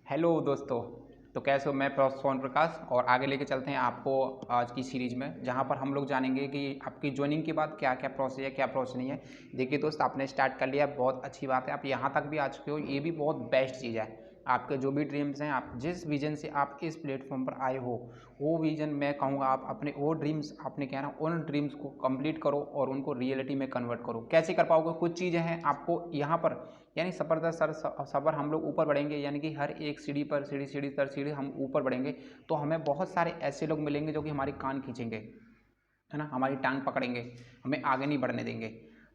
Hello दोस्तों। तो कैसे हो? मैं प्रोफेसर सोन प्रकाश और आगे लेके चलते हैं आपको आज की सीरीज़ में, जहां पर हम लोग जानेंगे कि आपकी ज्वाइनिंग के बाद क्या क्या प्रोसेस है, क्या प्रोसेस नहीं है। देखिए दोस्त, आपने स्टार्ट कर लिया, बहुत अच्छी बात है। आप यहां तक भी आ चुके हो, ये भी बहुत बेस्ट चीज़ है। आपके जो भी ड्रीम्स हैं, आप जिस विजन से आप इस प्लेटफॉर्म पर आए हो, वो विजन मैं कहूँगा आप अपने वो ड्रीम्स, आपने क्या ना, उन ड्रीम्स को कंप्लीट करो और उनको रियलिटी में कन्वर्ट करो। कैसे कर पाओगे? कुछ चीज़ें हैं आपको यहाँ पर, यानी सफ़र दर सफ़र हम लोग ऊपर बढ़ेंगे, यानी कि हर एक सीढ़ी पर सीढ़ी दर सीढ़ी हम ऊपर बढ़ेंगे, तो हमें बहुत सारे ऐसे लोग मिलेंगे जो कि हमारी कान खींचेंगे, है ना, हमारी टांग पकड़ेंगे, हमें आगे नहीं बढ़ने देंगे।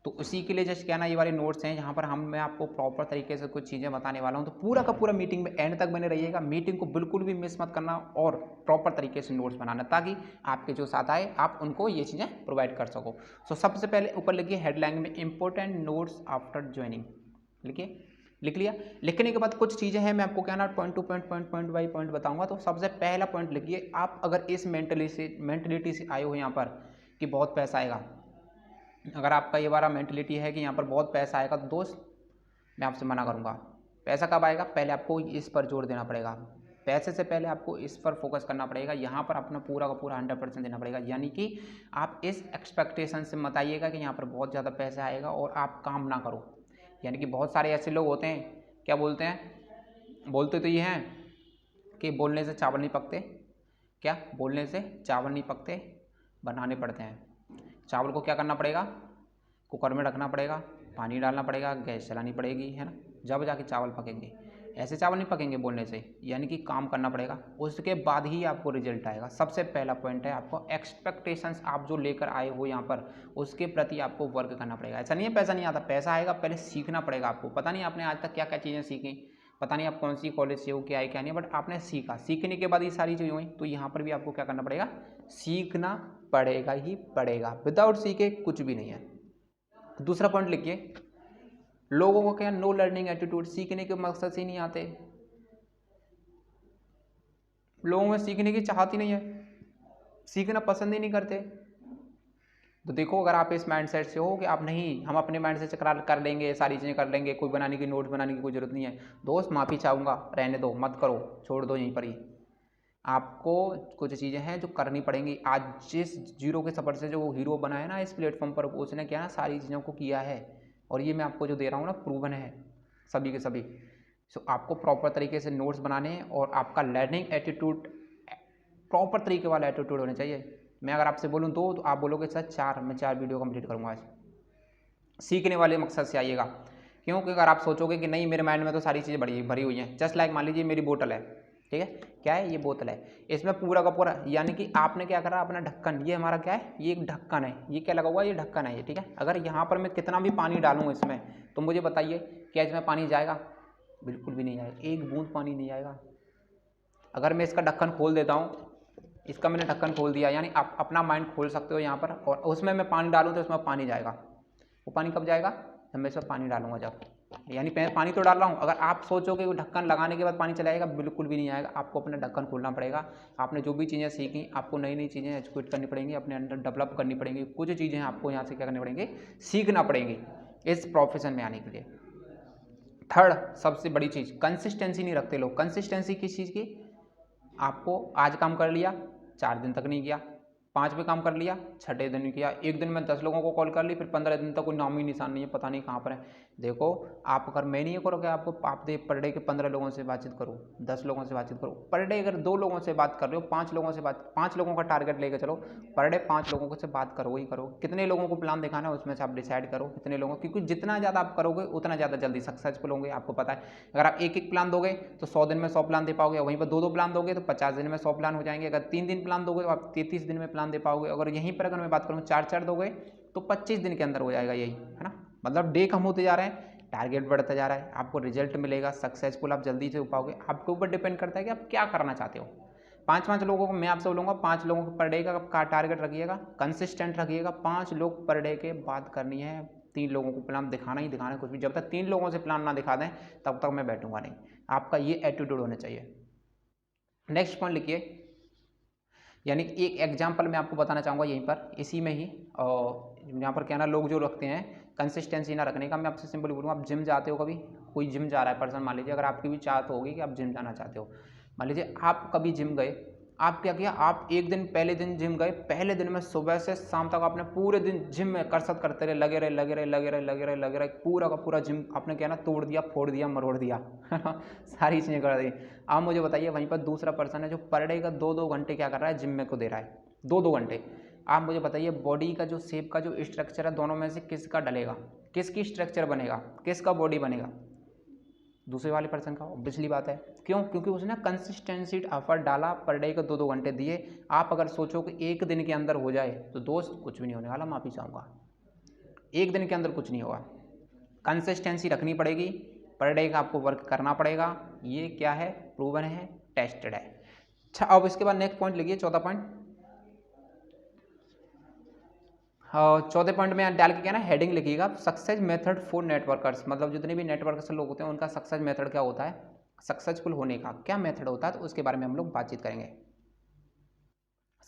तो उसी के लिए जस्ट क्या ना, ये वाले नोट्स हैं जहाँ पर मैं आपको प्रॉपर तरीके से कुछ चीज़ें बताने वाला हूँ। तो पूरा का पूरा मीटिंग में एंड तक बने रहिएगा, मीटिंग को बिल्कुल भी मिस मत करना और प्रॉपर तरीके से नोट्स बनाना, ताकि आपके जो साथ आए आप उनको ये चीज़ें प्रोवाइड कर सको। सो सबसे पहले ऊपर लिखिए हेडलाइन में, इंपॉर्टेंट नोट्स आफ्टर ज्वाइनिंग। लिखिए, लिख लिया। लिखने के बाद कुछ चीज़ें हैं, मैं आपको क्या ना point two point point by point बताऊंगा। तो सबसे पहला पॉइंट लिखिए, आप अगर इस मेंटलिटी से आए हो यहाँ पर कि बहुत पैसा आएगा, अगर आपका ये वाला मेंटलिटी है कि यहाँ पर बहुत पैसा आएगा, तो दोस्त मैं आपसे मना करूँगा। पैसा कब आएगा? पहले आपको इस पर जोर देना पड़ेगा। पैसे से पहले आपको इस पर फोकस करना पड़ेगा, यहाँ पर अपना पूरा का पूरा 100% देना पड़ेगा। यानी कि आप इस एक्सपेक्टेशन से मत आइएगा कि यहाँ पर बहुत ज़्यादा पैसा आएगा और आप काम ना करो। यानी कि बहुत सारे ऐसे लोग होते हैं, क्या बोलते हैं, बोलते तो ये हैं कि बोलने से चावल नहीं पकते। क्या? बोलने से चावल नहीं पकते, बनाने पड़ते हैं। चावल को क्या करना पड़ेगा? कुकर में रखना पड़ेगा, पानी डालना पड़ेगा, गैस चलानी पड़ेगी, है ना, जब जाके चावल पकेंगे। ऐसे चावल नहीं पकेंगे बोलने से, यानी कि काम करना पड़ेगा, उसके बाद ही आपको रिजल्ट आएगा। सबसे पहला पॉइंट है, आपको एक्सपेक्टेशंस आप जो लेकर आए हो यहाँ पर, उसके प्रति आपको वर्क करना पड़ेगा। ऐसा नहीं है पैसा नहीं आता, पैसा आएगा, पहले सीखना पड़ेगा आपको। पता नहीं आपने आज तक क्या क्या चीज़ें सीखी, पता नहीं आप कौन सी कॉलेज से हो, क्या है क्या नहीं, बट आपने सीखा, सीखने के बाद ये सारी चीज़ें हुई। तो यहाँ पर भी आपको क्या करना पड़ेगा? सीखना पड़ेगा ही पड़ेगा, विदाउट सीखे कुछ भी नहीं है। दूसरा पॉइंट लिखिए, लोगों को क्या नो लर्निंग एटीट्यूड, सीखने के मकसद से ही नहीं आते, लोगों में सीखने की चाहत ही नहीं है, सीखना पसंद ही नहीं करते। तो देखो, अगर आप इस माइंडसेट से हो कि आप नहीं, हम अपने माइंडसेट से कर लेंगे, सारी चीज़ें कर लेंगे, कोई बनाने की नोट्स बनाने की कोई जरूरत नहीं है, दोस्त माफ़ी चाहूँगा, रहने दो, मत करो, छोड़ दो यहीं पर ही। आपको कुछ चीज़ें हैं जो करनी पड़ेंगी। आज जिस जीरो के सफ़र से जो वो हीरो बना है ना इस प्लेटफॉर्म पर, उसने क्या ना सारी चीज़ों को किया है, और ये मैं आपको जो दे रहा हूँ ना प्रूवन है सभी के सभी। सो आपको प्रॉपर तरीके से नोट्स बनाने हैं और आपका लर्निंग एटीट्यूड प्रॉपर तरीके वाला एटीट्यूड होना चाहिए। मैं अगर आपसे बोलूँ दो, तो आप बोलोगे सर चार, मैं 4 वीडियो कंप्लीट करूँगा आज। सीखने वाले मकसद से आइएगा, क्योंकि अगर आप सोचोगे कि नहीं मेरे माइंड में तो सारी चीज़ें भरी हुई हैं, जस्ट लाइक मान लीजिए मेरी बोतल है, ठीक है, क्या है ये बोतल है, इसमें पूरा का पूरा, यानी कि आपने क्या करा, अपना ढक्कन, ये हमारा क्या है, ये एक ढक्कन है, ये क्या लगा हुआ है, ये ढक्कन है ये, ठीक है। अगर यहाँ पर मैं कितना भी पानी डालूँ इसमें, तो मुझे बताइए क्या इसमें पानी जाएगा? बिल्कुल भी नहीं जाएगा, एक बूंद पानी नहीं जाएगा। अगर मैं इसका ढक्कन खोल देता हूँ, इसका मैंने ढक्कन खोल दिया, यानी आप अपना माइंड खोल सकते हो यहाँ पर, और उसमें मैं पानी डालूँ तो उसमें पानी जाएगा। वो पानी कब जाएगा? जब मैं इसमें पानी डालूंगा, जब, यानी पानी तो डाल रहा हूँ। अगर आप सोचोगे कि ढक्कन लगाने के बाद पानी चला जाएगा, बिल्कुल भी नहीं आएगा। आपको अपना ढक्कन खोलना पड़ेगा। आपने जो भी चीज़ें सीखी, आपको नई नई चीज़ें एजुकेट करनी पड़ेंगी, अपने अंदर डेवलप करनी पड़ेंगी। कुछ चीज़ें आपको यहाँ से क्या करनी पड़ेंगी, सीखना पड़ेंगी इस प्रोफेशन में आने के लिए। थर्ड सबसे बड़ी चीज़, कंसिस्टेंसी नहीं रखते लोग। कंसिस्टेंसी किस चीज़ की? आपको आज काम कर लिया, 4 दिन तक नहीं किया, 5 पे काम कर लिया, 6ठे दिन किया, एक दिन में 10 लोगों को कॉल कर ली, फिर 15 दिन तक कोई नाम ही निशान नहीं है, पता नहीं कहाँ पर है। देखो, आप अगर मैं नहीं करोगे, आपको आप दे पर डे के 15 लोगों से बातचीत करो, 10 लोगों से बातचीत करो पर डे। अगर 2 लोगों से बात कर रहे हो, 5 लोगों से पाँच लोगों का टारगेट लेकर चलो, पर डे 5 लोगों से बात करो ही करो। कितने लोगों को प्लान दिखाना है उसमें से आप डिसाइड करो कितने लोगों, क्योंकि जितना ज़्यादा आप करोगे उतना ज़्यादा जल्दी सक्सेसफुल होंगे। आपको पता है, अगर आप एक प्लान दोगे तो 100 दिन में 100 प्लान दे पाओगे, वहीं पर 2 प्लान दोगे तो 50 दिन में 100 प्लान हो जाएंगे। अगर 3 दिन प्लान दोगे तो आप 33 दिन में प्लान दे पाओगे। अगर यहीं पर अगर मैं बात करूँ 4 दोगे तो 25 दिन के अंदर हो जाएगा, यही है ना। मतलब डे कम होते जा रहे हैं, टारगेट बढ़ता जा रहा है, आपको रिजल्ट मिलेगा, सक्सेसफुल आप जल्दी से हो पाओगे। आपके ऊपर डिपेंड करता है कि आप क्या करना चाहते हो। 5 लोगों को मैं आपसे बोलूँगा, 5 लोगों को पर डे का टारगेट रखिएगा, कंसिस्टेंट रखिएगा। 5 लोग पर डे के बात करनी है, 3 लोगों को प्लान दिखाना ही दिखाना है। कुछ भी, जब तक 3 लोगों से प्लान ना दिखा दें तब तक मैं बैठूंगा नहीं। आपका ये एटीट्यूड होना चाहिए। नेक्स्ट पॉइंट लिखिए, यानी एक एग्जाम्पल मैं आपको बताना चाहूँगा यहीं पर, इसी में ही। और यहाँ पर क्या ना, लोग जो रखते हैं कंसिस्टेंसी ना रखने का, मैं आपसे सिंपल बोलूँगा, आप जिम जाते हो कभी, कोई जिम जा रहा है पर्सन, मान लीजिए, अगर आपकी भी चाहत होगी कि आप जिम जाना चाहते हो, मान लीजिए आप कभी जिम गए, आप क्या किया, आप एक दिन पहले दिन जिम गए, पहले दिन में सुबह से शाम तक आपने पूरे दिन जिम में कसरत करते रहे, लगे रहे, पूरा का पूरा जिम आपने क्या ना तोड़ दिया, फोड़ दिया, मरोड़ दिया सारी चीज़ें कर दी। आप मुझे बताइए वहीं पर दूसरा पर्सन है जो पर डे का 2-2 घंटे क्या कर रहा है, जिम में को दे रहा है, 2-2 घंटे। आप मुझे बताइए बॉडी का जो शेप का जो स्ट्रक्चर है, दोनों में से किसका डलेगा, किसकी स्ट्रक्चर बनेगा, किसका बॉडी बनेगा, दूसरे वाले पर्सन का। ऑब्वियसली बात है, क्यों, क्योंकि उसने कंसिस्टेंसी एफर्ट डाला, पर डे का 2-2 घंटे दिए। आप अगर सोचो कि एक दिन के अंदर हो जाए तो दोस्त कुछ भी नहीं होने वाला, माफ़ी चाहूँगा, एक दिन के अंदर कुछ नहीं होगा। कंसिस्टेंसी रखनी पड़ेगी, पर डे का आपको वर्क करना पड़ेगा। ये क्या है, प्रूवन है, टेस्टेड है। अच्छा, अब इसके बाद नेक्स्ट पॉइंट लिखिए, चौथा पॉइंट। चौथे पॉइंट में डाल के क्या ना हेडिंग लिखिएगा, सक्सेस मेथड फॉर नेटवर्कर्स, मतलब जितने भी नेटवर्कर्स लोग होते हैं उनका सक्सेस मेथड क्या होता है, सक्सेसफुल होने का क्या मेथड होता है, तो उसके बारे में हम लोग बातचीत करेंगे।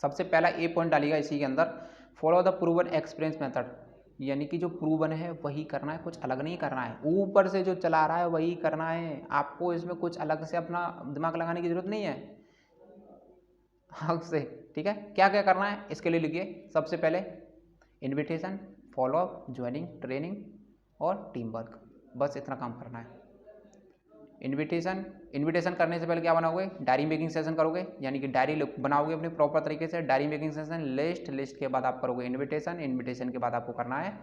सबसे पहला ए पॉइंट डालिएगा इसी के अंदर, follow the proven experience method, यानी कि जो प्रूवन है वही करना है, कुछ अलग नहीं करना है, ऊपर से जो चला रहा है वही करना है, आपको इसमें कुछ अलग से अपना दिमाग लगाने की जरूरत नहीं है हक से, ठीक है। क्या क्या करना है इसके लिए लिखिए, सबसे पहले इन्विटेशन, फॉलोअप, ज्वाइनिंग, ट्रेनिंग और टीम वर्क, बस इतना काम करना है। इन्विटेशन करने से पहले क्या बनाओगे, डायरी मेकिंग सेशन करोगे, यानी कि डायरी बनाओगे अपने प्रॉपर तरीके से, डायरी मेकिंग सेशन, लिस्ट के बाद आप करोगे इन्विटेशन के बाद आपको करना है,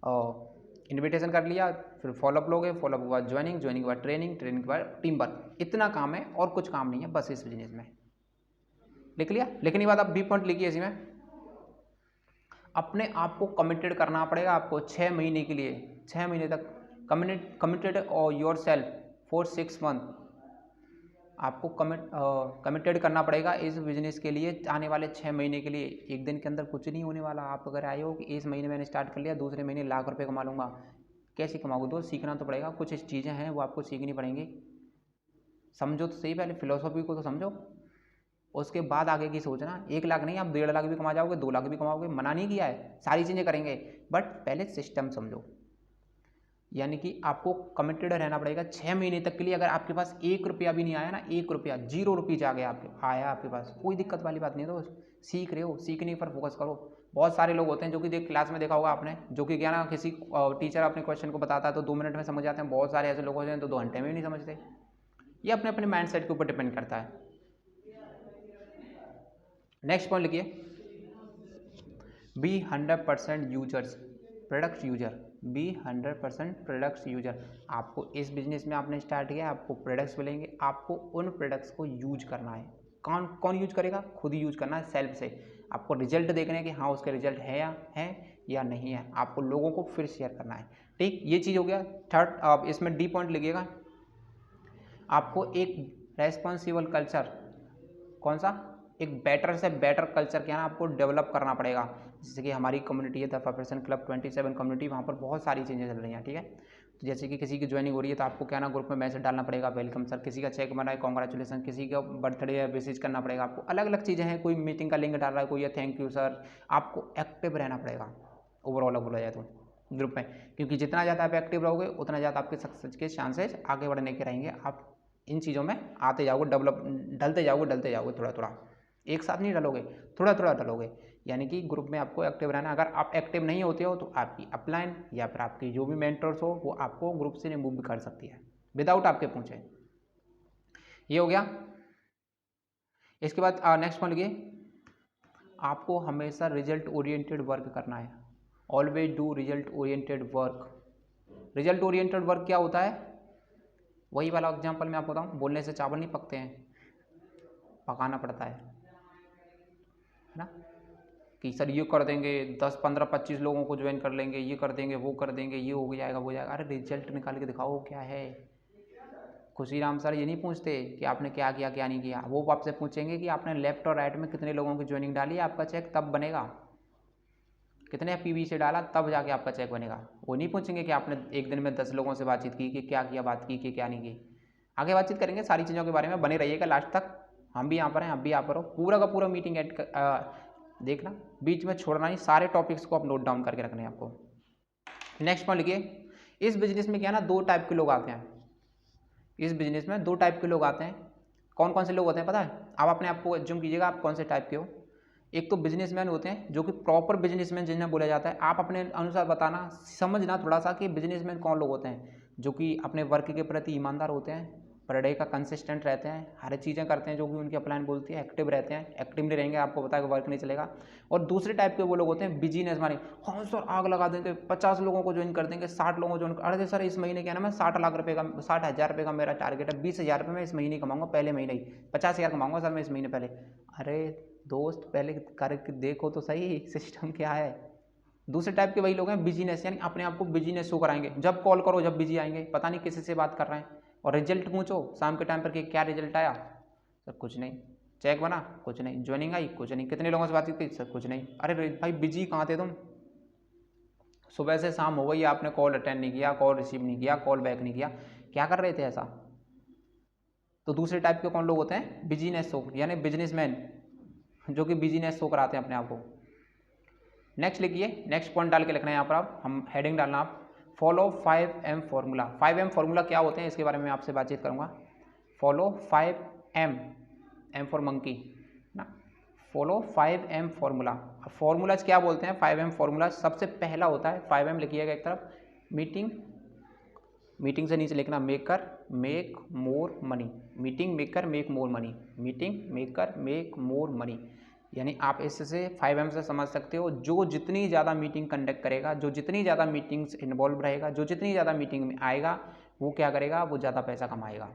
और इन्विटेशन कर लिया, फिर फॉलोअप लोगे, फॉलोअप के बाद ज्वाइनिंग के बाद ट्रेनिंग के बाद टीम वर्क। इतना काम है और कुछ काम नहीं है बस इस बिजनेस में। लिख लिया, लिखने के बाद आप बी पॉइंट लिखिए इसी में, अपने आप को कमिटेड करना पड़ेगा आपको 6 महीने के लिए, 6 महीने तक कमिटेड और योर सेल्फ फॉर 6 मंथ, आपको कमिटेड करना पड़ेगा इस बिजनेस के लिए आने वाले 6 महीने के लिए। एक दिन के अंदर कुछ नहीं होने वाला। आप अगर आए हो कि इस महीने मैंने स्टार्ट कर लिया, दूसरे महीने लाख रुपए कमा लूँगा, कैसे कमाओगे दोस्त, सीखना तो पड़ेगा, कुछ चीज़ें हैं वो आपको सीखनी पड़ेंगी। समझो तो सही, पहले फिलोसॉफी को तो समझो, उसके बाद आगे की सोचना। 1 लाख नहीं, आप 1.5 लाख भी कमा जाओगे, 2 लाख भी कमाओगे, मना नहीं किया है, सारी चीज़ें करेंगे, बट पहले सिस्टम समझो। यानी कि आपको कमिटेड रहना पड़ेगा 6 महीने तक के लिए। अगर आपके पास 1 रुपया भी नहीं आया ना, 1 रुपया, 0 रुपीज आ गया आया आपके पास, कोई दिक्कत वाली बात नहीं है दोस्त, सीख रहे हो, सीखने पर फोकस करो। बहुत सारे लोग होते हैं जो कि क्लास में देखा होगा आपने, जो कि क्या ना किसी टीचर अपने क्वेश्चन को बताता है तो 2 मिनट में समझ जाते हैं, बहुत सारे ऐसे लोग होते हैं तो 2 घंटे में भी नहीं समझते। ये अपने अपने माइंड सेट के ऊपर डिपेंड करता है। नेक्स्ट पॉइंट लिखिए, B 100% users product user, B 100% products user. आपको इस बिजनेस में आपने स्टार्ट किया, आपको प्रोडक्ट्स मिलेंगे, आपको उन प्रोडक्ट्स को यूज करना है। कौन यूज करेगा, खुद ही यूज करना है, सेल्फ से। आपको रिजल्ट देखने हैं कि हाँ उसके रिजल्ट है या नहीं है, आपको लोगों को फिर शेयर करना है, ठीक। ये चीज़ हो गया। थर्ड, आप इसमें डी पॉइंट लिखिएगा, आपको एक रेस्पॉन्सिबल कल्चर, कौन सा, एक बेटर से बेटर कल्चर क्या है आपको डेवलप करना पड़ेगा। जैसे कि हमारी कम्युनिटी है द प्रोफेशन क्लब 27 कम्युनिटी, वहाँ पर बहुत सारी चीज़ें चल रही हैं, ठीक है। तो जैसे कि किसी की ज्वाइनिंग हो रही है तो आपको क्या ना ग्रुप में मैसेज डालना पड़ेगा, वेलकम सर, किसी का चेक बना है कॉन्ग्रेचुलेसन, किसी का बर्थडे है विशेष करना पड़ेगा आपको, अलग अलग चीज़ें हैं, कोई मीटिंग का लिंक डाल रहा है, कोई है थैंक यू सर। आपको एक्टिव रहना पड़ेगा ओवरऑल बोला जाए तो ग्रुप में, क्योंकि जितना ज़्यादा आप एक्टिव रहोगे उतना ज़्यादा आपके सक्सेस के चांसेस आगे बढ़ने के रहेंगे। आप इन चीज़ों में आते जाओगे, ढलते जाओगे, थोड़ा थोड़ा, एक साथ नहीं डलोगे, थोड़ा थोड़ा डलोगे। यानी कि ग्रुप में आपको एक्टिव रहना। अगर आप एक्टिव नहीं होते हो तो आपकी अपलाइन या फिर आपकी जो भी मेंटर्स हो वो आपको ग्रुप से रिमूव भी कर सकती है विदाउट आपके पूछे। ये हो गया। इसके बाद नेक्स्ट पॉइंट लिखिए, आपको हमेशा रिजल्ट ओरिएंटेड वर्क करना है। Always do result oriented work. Result oriented work क्या होता है, वही वाला एग्जाम्पल मैं आपको बताऊँ, बोलने से चावल नहीं पकते हैं, पकाना पड़ता है ना। कि सर ये कर देंगे, 10, 15, 25 लोगों को ज्वाइन कर लेंगे, ये कर देंगे, वो कर देंगे, ये हो जाएगा, वो जाएगा। अरे रिजल्ट निकाल के दिखाओ क्या है। खुशीराम सर ये नहीं पूछते कि आपने क्या किया क्या नहीं किया, वो आपसे पूछेंगे कि आपने लेफ्ट और राइट में कितने लोगों की ज्वाइनिंग डाली, आपका चेक तब बनेगा। कितने पीवी से डाला तब जाके आपका चेक बनेगा। वो नहीं पूछेंगे कि आपने एक दिन में 10 लोगों से बातचीत की कि क्या किया, बात की कि क्या नहीं की। आगे बातचीत करेंगे सारी चीज़ों के बारे में, बने रहिएगा लास्ट तक। हम भी यहाँ पर हैं, आप भी यहाँ पर हो, पूरा का पूरा मीटिंग देखना, बीच में छोड़ना नहीं, सारे टॉपिक्स को आप नोट डाउन करके रखने हैं आपको। नेक्स्ट पॉइंट लिखिए, इस बिजनेस में क्या ना 2 टाइप के लोग आते हैं। इस बिजनेस में 2 टाइप के लोग आते हैं। कौन कौन से लोग होते हैं पता है? आप अपने आप को एज्यूम कीजिएगा आप कौन से टाइप के हो। एक तो बिजनेसमैन होते हैं जो कि प्रॉपर बिजनेसमैन जिन्हें बोला जाता है। आप अपने अनुसार बताना, समझना थोड़ा सा कि बिजनेसमैन कौन लोग होते हैं, जो कि अपने वर्क के प्रति ईमानदार होते हैं, पर डे का कंसिस्टेंट रहते हैं, हर चीज़ें करते हैं जो कि उनकी अपलाइन बोलती है, एक्टिव रहते हैं। एक्टिव नहीं रहेंगे आपको पता है कि वर्क नहीं चलेगा। और दूसरे टाइप के वो लोग होते हैं बिजीनेस माने, हाँ सर आग लगा देंगे, 50 लोगों को ज्वाइन कर देंगे, 60 लोगों को ज्वाइन, अरे सर इस महीने क्या ना मैं 60 लाख रुपये का 60,000 रुपये का मेरा टारगेट है, 20,000 रुपये मैं इस महीने कमाऊंगा, पहले महीने ही 50,000 कमाऊंगा सर मैं इस महीने पहले। अरे दोस्त पहले करके देखो तो सही सिस्टम क्या है। दूसरे टाइप के वही लोग हैं बिजीनेस, यानी अपने आप को बिजीनेस शो कराएंगे, जब कॉल करो जब बिजी आएंगे, पता नहीं किसी से बात कर रहे हैं। और रिजल्ट पूछो शाम के टाइम पर कि क्या रिजल्ट आया, सर कुछ नहीं। चेक बना, कुछ नहीं। ज्वाइनिंग आई, कुछ नहीं। कितने लोगों से बात की, सर कुछ नहीं। अरे भाई बिजी कहाँ थे तुम? सुबह से शाम हो गई आपने कॉल अटेंड नहीं किया, कॉल रिसीव नहीं किया, कॉल बैक नहीं किया, क्या कर रहे थे ऐसा? तो दूसरे टाइप के कौन लोग होते हैं? बिजीनेस शो, यानी बिजनेसमैन जो कि बिजीनेस शो कराते हैं अपने आप को। नेक्स्ट लिखिए, नेक्स्ट पॉइंट डाल के लिखना है यहाँ पर आप, हम हेडिंग डालना आप, follow 5M formula. 5M formula क्या होते हैं इसके बारे में आपसे बातचीत करूँगा। Follow 5M, M for monkey ना, फॉलो 5M फॉर्मूला। फॉर्मूलाज क्या बोलते हैं? 5M फॉर्मूला सबसे पहला होता है 5M लिखिएगा एक तरफ, मीटिंग, मीटिंग से नीचे लिखना maker make more money, meeting maker make more money, meeting maker make more money. यानी आप इससे 5M से समझ सकते हो, जो जितनी ज़्यादा मीटिंग कंडक्ट करेगा, जो जितनी ज़्यादा मीटिंग्स इन्वॉल्व रहेगा, जो जितनी ज़्यादा मीटिंग में आएगा, वो क्या करेगा, वो ज़्यादा पैसा कमाएगा।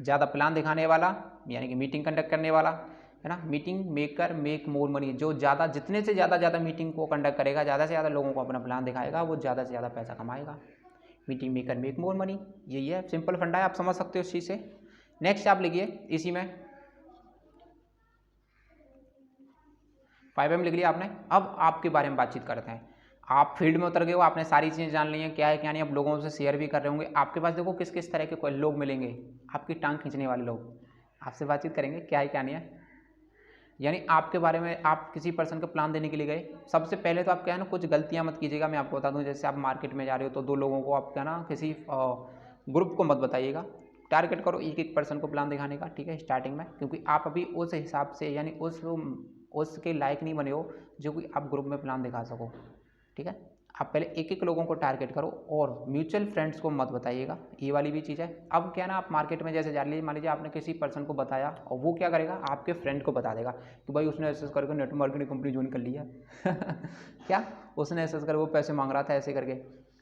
ज़्यादा प्लान दिखाने वाला यानी कि मीटिंग कंडक्ट करने वाला है ना, meeting maker make more money, जो ज़्यादा जितने से ज़्यादा मीटिंग को कंडक्ट करेगा, ज़्यादा से ज़्यादा लोगों को अपना प्लान दिखाएगा, वो ज़्यादा से ज़्यादा पैसा कमाएगा। Meeting maker make more money, यही है, सिंपल फंडा है, आप समझ सकते हो इस चीज़ से। नेक्स्ट आप लिखिए इसी में 5M लिख लिया आपने। अब आपके बारे में बातचीत करते हैं। आप फील्ड में उतर गए हो, आपने सारी चीज़ें जान ली हैं क्या है क्या नहीं, आप लोगों से शेयर भी कर रहे होंगे। आपके पास देखो किस किस तरह के लोग मिलेंगे, आपकी टांग खींचने वाले लोग आपसे बातचीत करेंगे क्या है क्या नहीं है। यानी आपके बारे में आप किसी पर्सन को प्लान देने के लिए गए, सबसे पहले तो आप क्या है ना कुछ गलतियां मत कीजिएगा। मैं आपको बता दूं, जैसे आप मार्केट में जा रहे हो तो 2 लोगों को आप क्या ना किसी ग्रुप को मत बताइएगा, टारगेट करो एक एक पर्सन को प्लान दिखाने का, ठीक है, स्टार्टिंग में, क्योंकि आप अभी उस हिसाब से यानी उसके लायक नहीं बने हो जो कि आप ग्रुप में प्लान दिखा सको, ठीक है। आप पहले एक एक लोगों को टारगेट करो और म्यूचुअल फ्रेंड्स को मत बताइएगा, ये वाली भी चीज़ है। अब क्या ना आप मार्केट में जैसे जान लीजिए, मान लीजिए आपने किसी पर्सन को बताया और वो क्या करेगा, आपके फ्रेंड को बता देगा कि भाई उसने ऐसे करके नेटवर्क मार्केटिंग कंपनी ज्वाइन कर ली है क्या उसने ऐसे कर, वो पैसे मांग रहा था ऐसे करके,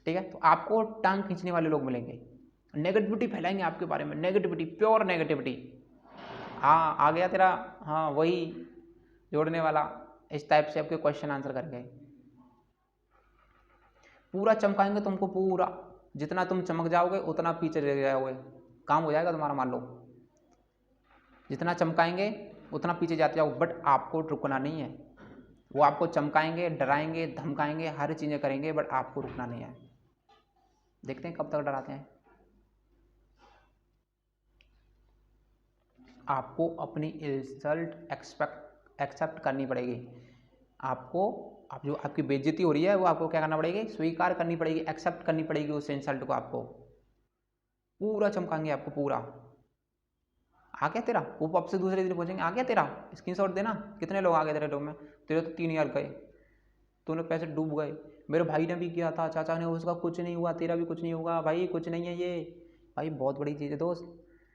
ठीक है। तो आपको टांग खींचने वाले लोग मिलेंगे, नेगेटिविटी फैलाएंगे आपके बारे में, नेगेटिविटी, प्योर नेगेटिविटी। हाँ आ गया तेरा, हाँ वही जोड़ने वाला, इस टाइप से आपके क्वेश्चन आंसर करके पूरा चमकाएंगे तुमको, पूरा जितना तुम चमक जाओगे उतना पीछे रह जाओगे, काम हो जाएगा तुम्हारा, मान लो जितना चमकाएंगे उतना पीछे जाते जाओ। बट आपको रुकना नहीं है, वो आपको चमकाएंगे, डराएंगे, धमकाएंगे, हर चीज़ें करेंगे, बट आपको रुकना नहीं है। देखते हैं कब तक डराते हैं। आपको अपनी इंसल्ट एक्सेप्ट करनी पड़ेगी, आपको आप जो आपकी बेइज्जती हो रही है वो आपको क्या करना पड़ेगी, स्वीकार करनी पड़ेगी, एक्सेप्ट करनी पड़ेगी उस इंसल्ट को। आपको पूरा चमकाएंगे, आपको पूरा। आ गया तेरा, वो अब से दूसरे दिन पूछेंगे आ गया तेरा, स्क्रीनशॉट देना कितने लोग आ गए तेरे टॉप में, तेरे तो 3,000 गए, तूने पैसे डूब गए। मेरे भाई ने भी किया था, चाचा ने, उसका कुछ नहीं हुआ, तेरा भी कुछ नहीं होगा भाई, कुछ नहीं है ये। भाई बहुत बड़ी चीज़ है दोस्त,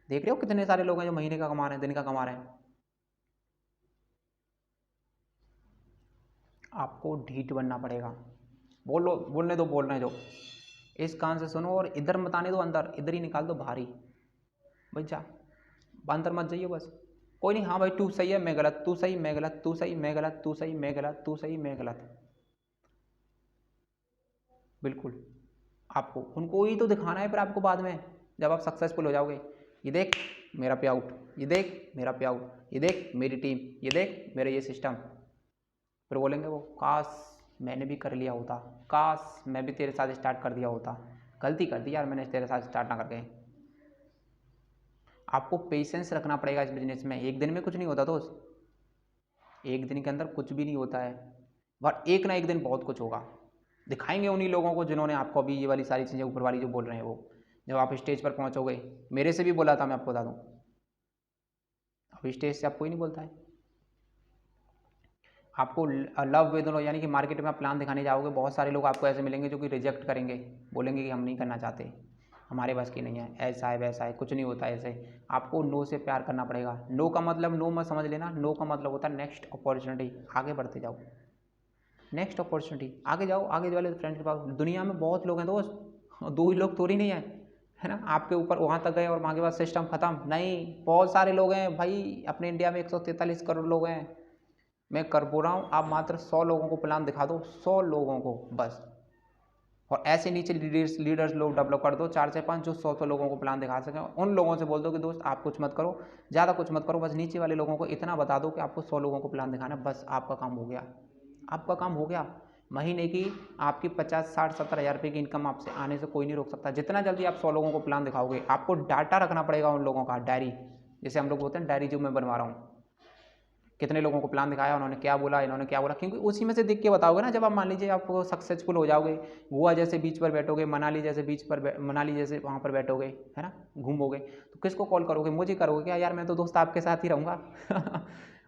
देख रहे हो कितने सारे लोग हैं जो महीने का कमा रहे हैं, दिन का कमा रहे हैं। आपको ढीठ बनना पड़ेगा। बोलो, बोलने दो, बोल रहे जो, इस कान से सुनो और इधर मत आने दो, अंदर इधर ही निकाल दो भारी। भाई जा, अंदर मत जाइए बस, कोई नहीं, हाँ भाई तू सही है मैं गलत, तू सही मैं गलत, तू सही मैं गलत, तू सही मैं गलत, तू सही मैं गलत। बिल्कुल, आपको उनको ही तो दिखाना है फिर आपको बाद में जब आप सक्सेसफुल हो जाओगे। ये देख मेरा पे आउट, ये देख मेरा पे आउट, ये देख मेरी टीम, ये देख मेरा ये सिस्टम। फिर बोलेंगे वो, काश मैंने भी कर लिया होता, काश मैं भी तेरे साथ स्टार्ट कर दिया होता, गलती कर दी यार मैंने तेरे साथ स्टार्ट ना करके। आपको पेशेंस रखना पड़ेगा इस बिजनेस में, एक दिन में कुछ नहीं होता दोस्त, एक दिन के अंदर कुछ भी नहीं होता है, बट एक ना एक दिन बहुत कुछ होगा। दिखाएंगे उन्हीं लोगों को जिन्होंने आपको अभी ये वाली सारी चीज़ें ऊपर वाली जो बोल रहे हैं वो, जब आप स्टेज पर पहुंचोगे। मेरे से भी बोला था, मैं आपको बता दूं, अब स्टेज से आप कोई नहीं बोलता है। आपको लव विद लो, यानी कि मार्केट में आप प्लान दिखाने जाओगे, बहुत सारे लोग आपको ऐसे मिलेंगे जो कि रिजेक्ट करेंगे, बोलेंगे कि हम नहीं करना चाहते, हमारे बस की नहीं है, ऐसा है वैसा है, कुछ नहीं होता ऐसे। आपको नो से प्यार करना पड़ेगा। नो का मतलब नो मत समझ लेना, नो का मतलब होता है नेक्स्ट अपॉर्चुनिटी, आगे बढ़ते जाओ, नेक्स्ट अपॉर्चुनिटी, आगे जाओ, आगे वाले फ्रेंड के पास। दुनिया में बहुत लोग हैं दोस्त, दो ही लोग थोड़ी नहीं है ना, आपके ऊपर वहाँ तक गए और वहाँ के बाद सिस्टम खत्म नहीं, बहुत सारे लोग हैं भाई। अपने इंडिया में 143 करोड़ लोग हैं। मैं कर बोल रहा हूँ, आप मात्र 100 लोगों को प्लान दिखा दो, 100 लोगों को बस, और ऐसे नीचे लीडर्स लोग डेवलप कर दो, 4 से 5, जो 100 लोगों को प्लान दिखा सकें। उन लोगों से बोल दो कि दोस्त आप कुछ मत करो, ज़्यादा कुछ मत करो, बस नीचे वाले लोगों को इतना बता दो कि आपको 100 लोगों को प्लान दिखाना है, बस आपका काम हो गया, आपका काम हो गया। महीने की आपकी 50, 60, 70 हज़ार रुपये की इनकम आपसे आने से कोई नहीं रोक सकता। जितना जल्दी आप 100 लोगों को प्लान दिखाओगे, आपको डाटा रखना पड़ेगा उन लोगों का, डायरी, जैसे हम लोग बोलते हैं डायरी जो मैं बनवा रहा हूँ, कितने लोगों को प्लान दिखाया, उन्होंने क्या बोला, इन्होंने क्या बोला, क्योंकि उसी में से देख के बताओगे ना। जब आप मान लीजिए आप सक्सेसफुल हो जाओगे, गोवा जैसे बीच पर बैठोगे, मनाली जैसे बीच पर, मनाली जैसे वहाँ पर बैठोगे, है ना, घूमोगे, तो किसको कॉल करोगे? मुझे करोगे क्या? यार मैं तो दोस्त आपके साथ ही रहूँगा।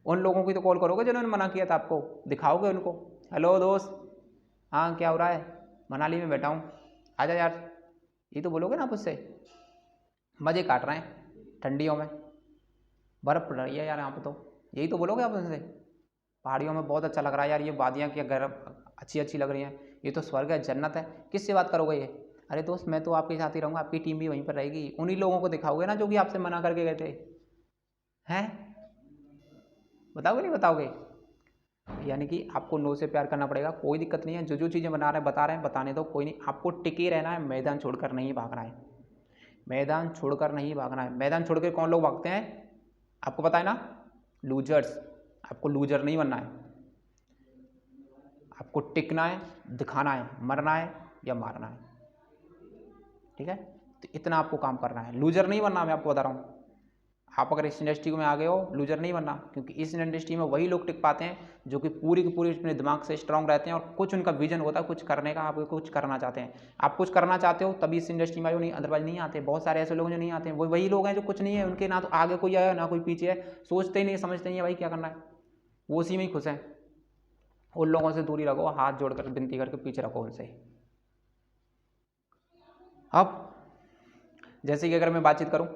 उन लोगों की तो कॉल करोगे जिन्होंने मना किया था आपको, दिखाओगे उनको, हेलो दोस्त, हाँ क्या हो रहा है, मनाली में बैठा हूँ, आजा यार, ये तो बोलोगे ना आप उससे। मज़े काट रहे हैं ठंडियों में, बर्फ़ पड़ रही है यार यहाँ पे, तो यही तो बोलोगे आप उनसे। पहाड़ियों में बहुत अच्छा लग रहा है यार, ये वादियाँ क्या गर्म अच्छी अच्छी लग रही हैं, ये तो स्वर्ग है, जन्नत है। किससे बात करोगे ये? अरे दोस्त मैं तो आपके साथ ही रहूँगा, आपकी टीम भी वहीं पर रहेगी। उन्हीं लोगों को दिखाओगे ना जो कि आपसे मना करके गए थे, हैं? बताओगे नहीं बताओगे? यानी कि आपको नो से प्यार करना पड़ेगा, कोई दिक्कत नहीं है, जो जो चीज़ें बना रहे हैं बता रहे हैं, बताने दो, कोई नहीं। आपको टिके रहना है, मैदान छोड़कर नहीं भागना है, मैदान छोड़कर नहीं भागना है। मैदान छोड़ के कौन लोग भागते हैं आपको पता है ना? लूजर्स। आपको लूजर नहीं बनना है, आपको टिकना है, दिखाना है, मरना है या मारना है, ठीक है? तो इतना आपको काम करना है, लूजर नहीं बनना, मैं आपको बता रहा हूँ। आप अगर इस इंडस्ट्री में आ गए हो, लूजर नहीं बनना, क्योंकि इस इंडस्ट्री में वही लोग टिक पाते हैं जो कि पूरी की पूरी अपने दिमाग से स्ट्रांग रहते हैं और कुछ उनका विजन होता है कुछ करने का, आप कुछ करना चाहते हैं। आप कुछ करना चाहते हो तभी इस इंडस्ट्री में आए हो, नहीं अदरवाइज नहीं आते। बहुत सारे ऐसे लोग जो नहीं आते हैं, वही लोग हैं जो कुछ नहीं है उनके, ना तो आगे कोई आया ना कोई पीछे है, सोचते ही नहीं, समझते नहीं है भाई क्या करना है, वो उसी में ही खुश हैं। उन लोगों से दूरी रखो, हाथ जोड़कर विनती करके पीछे रखो उनसे। अब जैसे कि अगर मैं बातचीत करूं,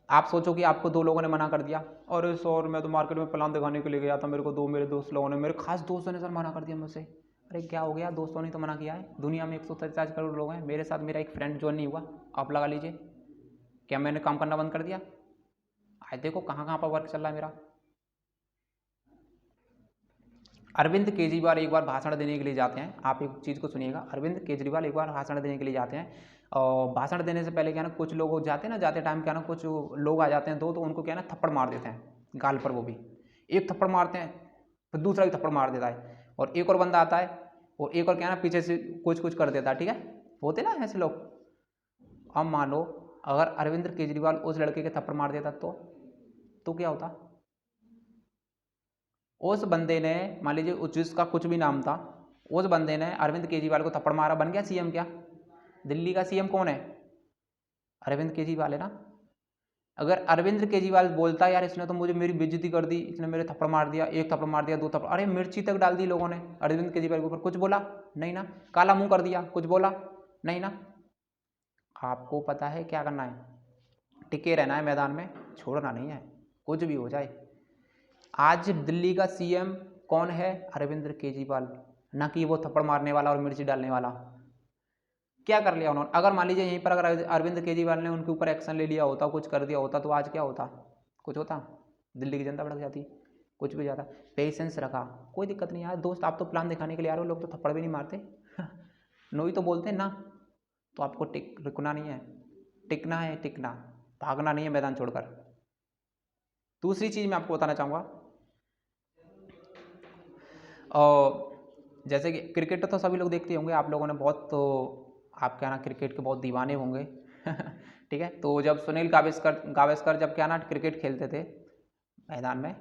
आप सोचो कि आपको 2 लोगों ने मना कर दिया, अरे सर मैं तो मार्केट में प्लान दिखाने के लिए गया था, मेरे को मेरे दोस्त लोगों ने, मेरे खास दोस्तों ने सर मना कर दिया मुझसे। अरे क्या हो गया, दोस्तों ने तो मना किया है, दुनिया में 143 करोड़ लोग हैं, मेरे साथ मेरा एक फ्रेंड ज्वाइन नहीं हुआ, आप लगा लीजिए, क्या मैंने काम करना बंद कर दिया? आज देखो कहाँ कहाँ पर वर्क चल रहा है मेरा। अरविंद केजरीवाल एक बार भाषण देने के लिए जाते हैं, आप एक चीज़ को सुनिएगा, अरविंद केजरीवाल एक बार भाषण देने के लिए जाते हैं, और भाषण देने से पहले क्या ना, कुछ लोग जाते हैं ना, जाते टाइम क्या ना, कुछ लोग आ जाते हैं तो उनको क्या ना थप्पड़ मार देते हैं गाल पर, वो भी एक थप्पड़ मारते हैं, फिर दूसरा भी थप्पड़ मार देता है, और एक और बंदा आता है और एक और क्या ना पीछे से कुछ कुछ कर देता है, ठीक है, होते ना ऐसे लोग। अब मान लो अगर अरविंद केजरीवाल उस लड़के के थप्पड़ मार देता तो क्या होता? उस बंदे ने, मान लीजिए जिसका कुछ भी नाम था, उस बंदे ने अरविंद केजरीवाल को थप्पड़ मारा, बन गया सीएम क्या? दिल्ली का सीएम कौन है? अरविंद केजरीवाल है ना। अगर अरविंद केजरीवाल बोलता यार इसने तो मुझे मेरी बेइज्जती कर दी, इसने मेरे थप्पड़ मार दिया, एक थप्पड़ मार दिया, 2 थप्पड़, अरे मिर्ची तक डाल दी लोगों ने अरविंद केजरीवाल के ऊपर, कुछ बोला नहीं ना, काला मुंह कर दिया, कुछ बोला नहीं ना। आपको पता है क्या करना है, टिके रहना है मैदान में, छोड़ना नहीं है, कुछ भी हो जाए। आज दिल्ली का सीएम कौन है? अरविंद केजरीवाल, ना कि वो थप्पड़ मारने वाला और मिर्ची डालने वाला। क्या कर लिया उन्होंने? अगर मान लीजिए यहीं पर अगर अरविंद केजरीवाल ने उनके ऊपर एक्शन ले लिया होता, कुछ कर दिया होता, तो आज क्या होता? कुछ होता? दिल्ली की जनता भड़क जाती, कुछ भी जाता। पेशेंस रखा, कोई दिक्कत नहीं यार दोस्त, आप तो प्लान दिखाने के लिए आ रहे हो, लोग तो थप्पड़ भी नहीं मारते। नो ही तो बोलते हैं ना। तो आपको रुकना नहीं है, टिकना है, टिकना, भागना नहीं है मैदान छोड़कर। दूसरी चीज़ मैं आपको बताना चाहूँगा, और जैसे कि क्रिकेट तो सभी लोग देखते होंगे, आप लोगों ने बहुत, तो आप क्या ना क्रिकेट के बहुत दीवाने होंगे। ठीक है, तो जब सुनील गावस्कर जब क्या ना क्रिकेट खेलते थे मैदान में,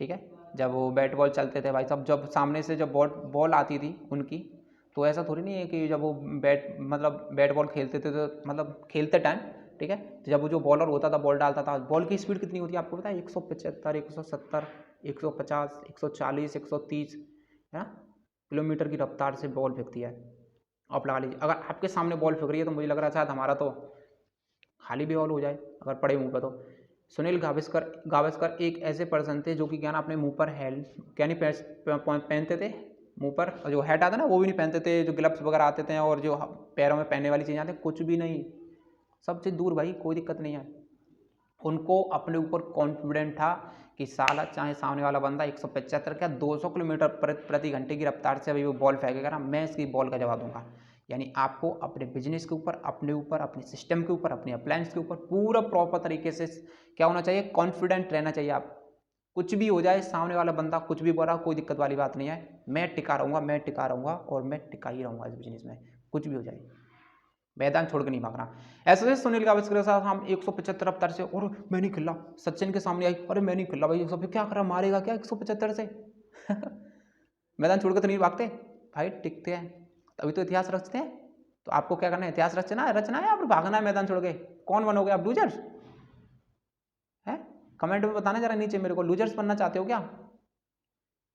ठीक है, जब वो बैट बॉल चलते थे भाई साहब, जब सामने से जब बॉल आती थी उनकी, तो ऐसा थोड़ी नहीं है कि जब वो बैट बॉल खेलते थे तो मतलब खेलते टाइम, ठीक है, तो जब वो जो बॉलर होता था बॉल डालता था, बॉल की स्पीड कितनी होती है आपको पता है? 175, 170, 150, 140, 130 है ना किलोमीटर की रफ्तार से बॉल फेंकती है। आप लगा लीजिए, अगर आपके सामने बॉल फेंक रही है तो मुझे लग रहा है शायद हमारा तो खाली भी बॉल हो जाए अगर पड़े मुँह पर तो। सुनील गावस्कर एक ऐसे पर्सन थे जो कि क्या ना अपने मुंह पर क्या नहीं पहनते थे, मुंह पर जो हैट आता ना वो भी नहीं पहनते थे, जो ग्लव्स वगैरह आते थे और जो पैरों में पहनने वाली चीज़ें आती कुछ भी नहीं, सब चीज़ दूर भाई, कोई दिक्कत नहीं है। उनको अपने ऊपर कॉन्फिडेंट था कि साला चाहे सामने वाला बंदा 175 क्या 200 किलोमीटर प्रति घंटे की रफ्तार से अभी वो बॉल फेंकेगा ना, मैं इसकी बॉल का जवाब दूंगा। यानी आपको अपने बिजनेस के ऊपर, अपने ऊपर, अपने सिस्टम के ऊपर, अपने अप्लायंस के ऊपर पूरा प्रॉपर तरीके से क्या होना चाहिए? कॉन्फिडेंट रहना चाहिए। आप कुछ भी हो जाए, सामने वाला बंदा कुछ भी बोल रहा, कोई दिक्कत वाली बात नहीं है, मैं टिका रहूँगा, मैं टिका रहूँगा और मैं टिका ही रहूँगा इस बिजनेस में, कुछ भी हो जाए, मैदान छोड़ के नहीं भागना। ऐसे ही सुनील गावस्कर के साथ हम 175 रफ्तार से, और मैं नहीं खेला, सचिन के सामने आई, अरे मैं नहीं खेला भाई, सब क्या कर रहा, मारेगा क्या 175 से मैदान छोड़ के तो नहीं भागते भाई, टिकते हैं तभी तो इतिहास रचते हैं। तो आपको क्या करना है? इतिहास रचना है या फिर भागना है मैदान छोड़ के? कौन बनोगे आप? लूजर्स है? कमेंट में बताना जरा नीचे मेरे को, लूजर्स बनना चाहते हो क्या?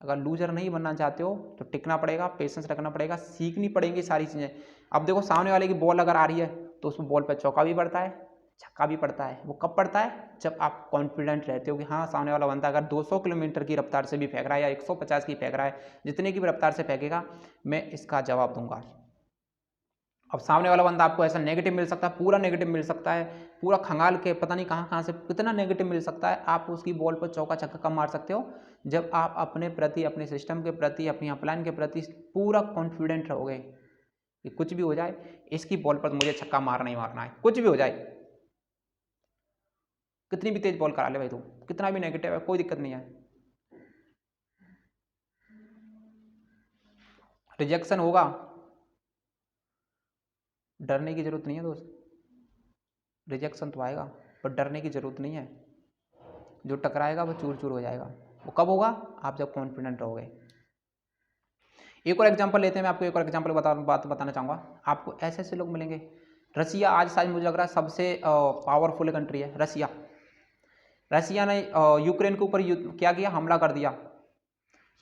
अगर लूजर नहीं बनना चाहते हो तो टिकना पड़ेगा, पेशेंस रखना पड़ेगा, सीखनी पड़ेंगी सारी चीज़ें। अब देखो सामने वाले की बॉल अगर आ रही है तो उसमें बॉल पर चौका भी पड़ता है, छक्का भी पड़ता है। वो कब पड़ता है? जब आप कॉन्फिडेंट रहते हो कि हाँ सामने वाला बंदा अगर 200 किलोमीटर की रफ्तार से भी फेंक रहा है या 150 की फेंक रहा है, जितने की भी रफ्तार से फेंकेगा मैं इसका जवाब दूंगा। अब सामने वाला बंदा आपको ऐसा नेगेटिव मिल सकता है, पूरा नेगेटिव मिल सकता है, पूरा खंगाल के पता नहीं कहाँ से कितना नेगेटिव मिल सकता है, आप उसकी बॉल पर चौका छक्का कब मार सकते हो? जब आप अपने प्रति, अपने सिस्टम के प्रति, अपनी अपलाइन के प्रति पूरा कॉन्फिडेंट रहोगे कि कुछ भी हो जाए इसकी बॉल पर मुझे छक्का मारना ही मारना है, कुछ भी हो जाए, कितनी भी तेज बॉल करा ले भाई, तू कितना भी नेगेटिव है कोई दिक्कत नहीं है। रिजेक्शन होगा, डरने की जरूरत नहीं है दोस्त, रिजेक्शन तो आएगा पर डरने की जरूरत नहीं है। जो टकराएगा वो चूर चूर हो जाएगा। वो कब होगा? आप जब कॉन्फिडेंट रहोगे। एक और एग्जांपल लेते हैं, मैं आपको एक और एग्जांपल बात बताना चाहूँगा। आपको ऐसे ऐसे लोग मिलेंगे। रसिया आज शायद मुझे लग रहा है सबसे पावरफुल कंट्री है रसिया। रसिया ने यूक्रेन के ऊपर क्या किया? हमला कर दिया।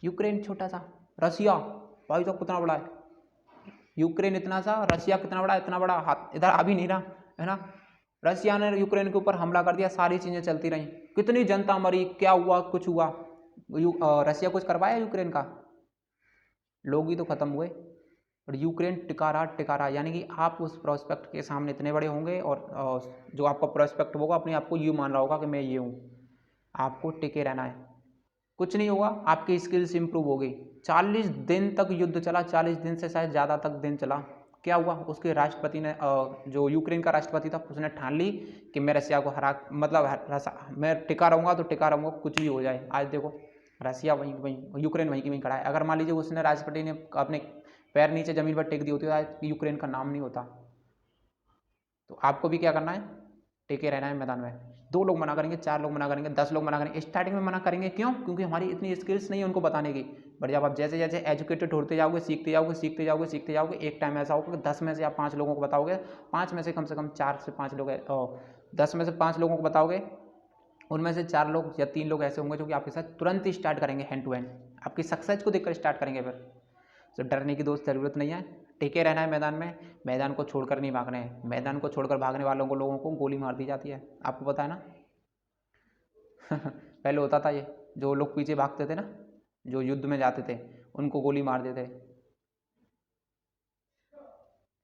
यूक्रेन छोटा सा, रसिया भाई तो कितना बड़ा है। यूक्रेन इतना सा, रसिया कितना बड़ा, इतना बड़ा हाथ इधर आ भी नहीं रहा है ना। रसिया ने यूक्रेन के ऊपर हमला कर दिया, सारी चीज़ें चलती रहीं, कितनी जनता मरी, क्या हुआ, कुछ हुआ? रसिया कुछ करवाया यूक्रेन का? लोग ही तो खत्म हुए और यूक्रेन टिका रहा। यानी कि आप उस प्रोस्पेक्ट के सामने इतने बड़े होंगे और जो आपका प्रोस्पेक्ट होगा अपने आप को ये मान रहा होगा कि मैं ये हूँ। आपको टिके रहना है, कुछ नहीं होगा, आपकी स्किल्स इंप्रूव होगी। 40 दिन तक युद्ध चला, 40 दिन से शायद ज़्यादा तक दिन चला। क्या हुआ? उसके राष्ट्रपति ने, जो यूक्रेन का राष्ट्रपति था, उसने ठान ली कि मैं रसिया को मैं टिका रहूँगा तो टिका रहूँगा, कुछ भी हो जाए। आज देखो रसिया वहीं यूक्रेन वहीं की वहीं खड़ा है। अगर मान लीजिए उसने, राष्ट्रपति ने अपने पैर नीचे ज़मीन पर टेक दी होती तो आज यूक्रेन का नाम नहीं होता। तो आपको भी क्या करना है? टिके रहना है मैदान में। 2 लोग मना करेंगे, 4 लोग मना करेंगे, 10 लोग मना करेंगे, स्टार्टिंग में मना करेंगे, क्यों? क्योंकि हमारी इतनी स्किल्स नहीं है उनको बताने की। बट जब आप जैसे जैसे एजुकेटेड होते जाओगे, सीखते जाओगे, एक टाइम ऐसा होगा कि 10 में से आप 5 लोगों को बताओगे, 5 में से कम 4 से 5 लोग, 10 में से 5 लोगों को बताओगे, उनमें से 4 लोग या 3 लोग ऐसे होंगे जो कि आपके साथ तुरंत ही स्टार्ट करेंगे, हैंड टू हैंड आपकी सक्सेस को देखकर स्टार्ट करेंगे। फिर तो डरने की दोस्त ज़रूरत नहीं है, टिके रहना है मैदान में, मैदान को छोड़कर नहीं भागना है। मैदान को छोड़कर भागने वालों को, लोगों को गोली मार दी जाती है, आपको पता है ना पहले होता था ये, जो लोग पीछे भागते थे ना, जो युद्ध में जाते थे, उनको गोली मार देते।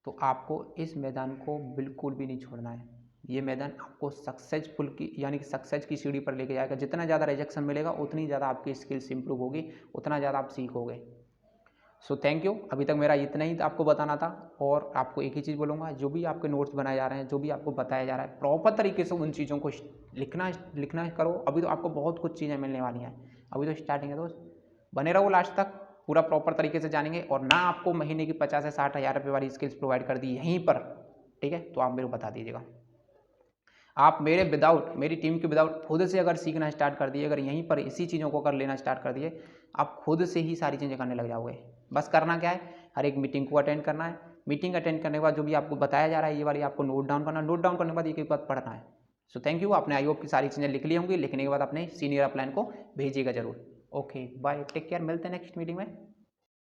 तो आपको इस मैदान को बिल्कुल भी नहीं छोड़ना है। ये मैदान आपको सक्सेसफुल की, यानी कि सक्सेस की सीढ़ी पर लेके जाएगा। जितना ज़्यादा रिजेक्शन मिलेगा उतनी ज़्यादा आपकी स्किल्स इंप्रूव होगी, उतना ज़्यादा आप सीखोगे। So thank you. अभी तक मेरा इतना ही आपको बताना था, और आपको एक ही चीज़ बोलूँगा, जो भी आपके नोट्स बनाए जा रहे हैं, जो भी आपको बताया जा रहा है, प्रॉपर तरीके से उन चीज़ों को लिखना करो। अभी तो आपको बहुत कुछ चीज़ें मिलने वाली हैं, अभी तो स्टार्टिंग है दोस्त। बने रहो लास्ट तक, पूरा प्रॉपर तरीके से जानेंगे। और ना आपको महीने की 50 से 60 हज़ार रुपये वाली स्किल्स प्रोवाइड कर दी यहीं पर, ठीक है, तो आप मेरे को बता दीजिएगा। आप मेरे विदाउट, मेरी टीम के विदाउट खुद से अगर सीखना स्टार्ट कर दिए, अगर यहीं पर इसी चीज़ों को अगर लेना स्टार्ट कर दिए, आप खुद से ही सारी चीज़ें करने लग जाओगे। बस करना क्या है? हर एक मीटिंग को अटेंड करना है। मीटिंग अटेंड करने के बाद जो भी आपको बताया जा रहा है ये वाली आपको नोट डाउन करना है। नोट डाउन करने के बाद एक एक बात पढ़ना है। So thank you. आपने आई होप की सारी चीज़ें लिख ली होंगी। लिखने के बाद अपने सीनियर अपलाइन को भेजिएगा जरूर। ओके बाय, टेक केयर, मिलते हैं नेक्स्ट मीटिंग में।